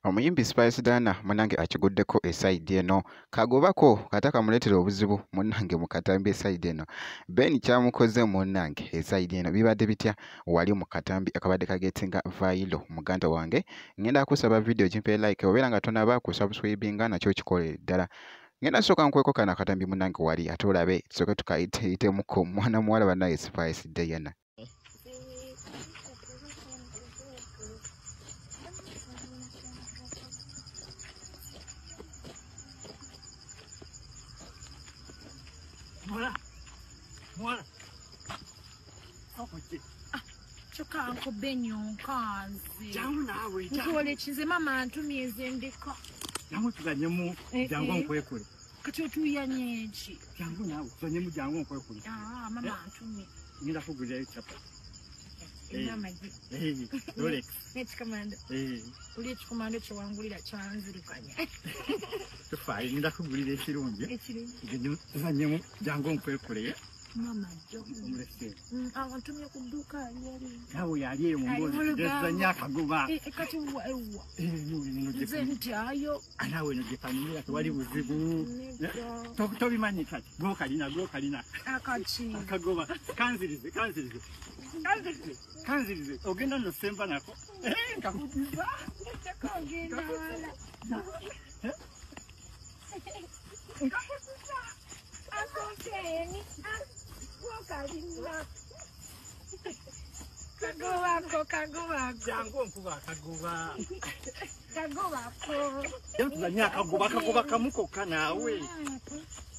Omuyimbi Spice Diana munange akiguddeko esaidi eno kagobako kata kamuleetera obuzibu munange mu katambi esaidi eno Ben kyamukoze munange esaidi eno bibadde bitya wali mu katambi akabadde kagetinga vailo muganda wange ngenda kusaba video kimpe like obeera nga tonaba ku subscribinga nakyo kikole ddala ngenda soka nkweko kana katambi munange wali ate olabe tusoke tukayitemuko mwana muwala banaye Spice Diana. Mwana. Choka anko benyo nkazi. Jangu nawe. Ntuwale chize mama antumye zendeka. Jangu tuganyemu jangu nkwekule. Kati otuyanye ki? Jangu nawe tuganyemu jangu nkwekule. Mama antumye. Ngira kugulira chapa. Rolex. Nechikamanda. Uli echikamanda kyewangulira kyanzirukanya. Tufai ngira kugulira ekirungi. Ekirungi. Tuganyemu jangu nkwekule. Mama jo. Antumye kuduka yali. Nawe yali mumbozi. Desanya kaguba. Kati ewa. Nzentayo. Anawe nogepanyira twali buzibu. Tobimanyi kati. Go kalina. Akachi. Kagoba. Kanzirize. Kanzirize. Ogenda no semba nako. Kakudiza. Kagenda wala. Akokeni. Wakalina. Kagoba. Jangu nkuba kagoba. Kagoba. Yantuzanya kagoba kamuko kanawe.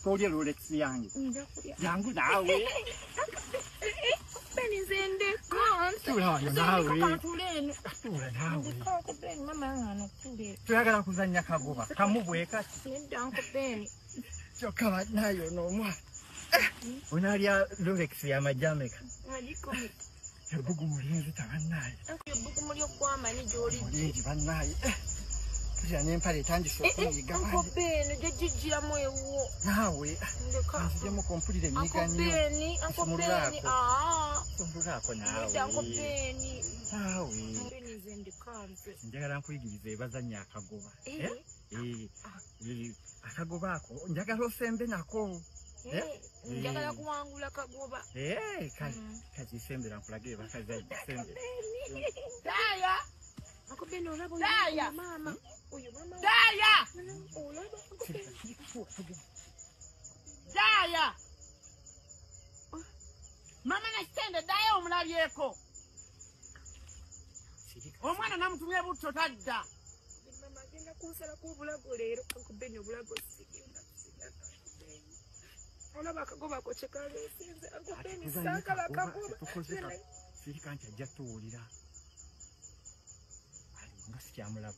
Kodi Rolex yange. Jangu nawe. Benizende konse. Tula nawe. Tula nawe. Mama ngana tule. Tuyagala kuzanya kagoba. Kamubweka. Ndanko beni. Choka nayo nomwa. Unalia Rolex ya majameka. Majikomi. Ebugu mulinzi tabanaye. Ebugu mulyo kwama ni joli. Mulinzi banaye. Tujanye mpale tandisho kunyiga. Unko beni jejijira mwewo. Nawe. Nzijemo kompulire miganyo. Unko beni. Tumbulako nawe. Unko beni. Nawe. Beni zende kanze. Njagala nkuyigirize bazanya akagoba. Akagoba ako njagala osembe nako. Njagala kuwangula kagoba. Kati sembera nkulage bakaza sembe. Daya. Unko beni olabo mama. Oyo mama. Daya. Olabo. Daya. Mama na stende Daya omulabyeko. Omwana namutumye butto tadda. Mama agenda kunsala ku bulago leero Unko beni obulago sigenda. Olaba kagoba ko chekale sinze Unko beni saka la kagoba. Sirika nti ajja tuwulira. Ali nga sikyamulaba.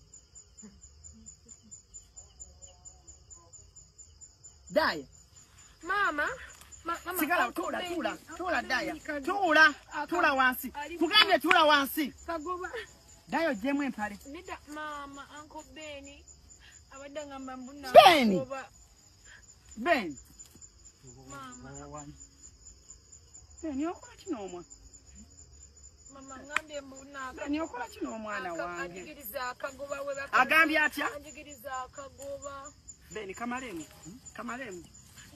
Daya. Mama. Sigala tula Daya. Tula wansi. Kugambye tula wansi. Kagoba. Daya jemwe empale. Nida mama Unko Beni. Abadde ngamba mbuna. Ben. Mama. Ben okola kino omwana. Mama ngambe mbuna. Ben okola kino omwana wange. Anjigiriza kagoba we baka. Agambye atya? Anjigiriza kagoba. Ben kamalemu.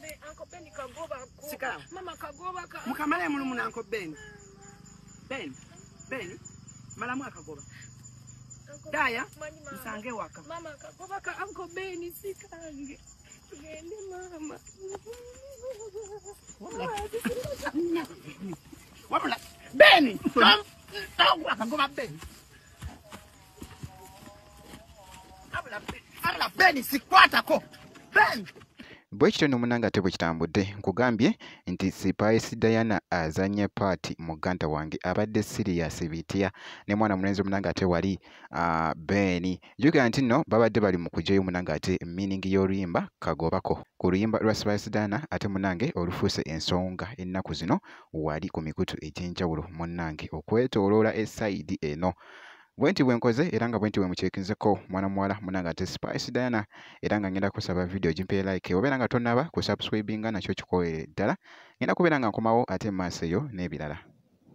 Ben Unko Beni kagoba ko. Sika. Mama kagoba ka. Mukamalemu lumuna Unko Ben. Ben. Malamu akagoba. Daya. Nsange waka. Mama kagoba ka Unko Beni sikange. Tugende mama. Wabula. Beni. Akagoba Beni. Abula Beni sikwatako. Ben. Bwe kityo n'omunanga ate bwe kitambudde nkugambye nti Spice Diana azanye party muganda wange abadde serious bitya ne mwana mulenzi omunanga ate wali Ben jukira nti nno babadde bali mu kujayo munanga ate meaning y'oluyimba kagobako ku luyimba lwa Spice Diana ate munange olufuuse ensonga ennaku zino wali ku mikutu egy'enjawulo munange okwetooloola esaidi eno bwenti bwenkoze era nga bwenti bwemucekinzeko mwana muwala munanga ate Spice Diana era nga ngenda kusaba video jimpe like obeera nga tonaba ku subscribinga nakyo kikowe ddala ngenda kubeera nga nkomawo ate maaso eyo n'ebirala.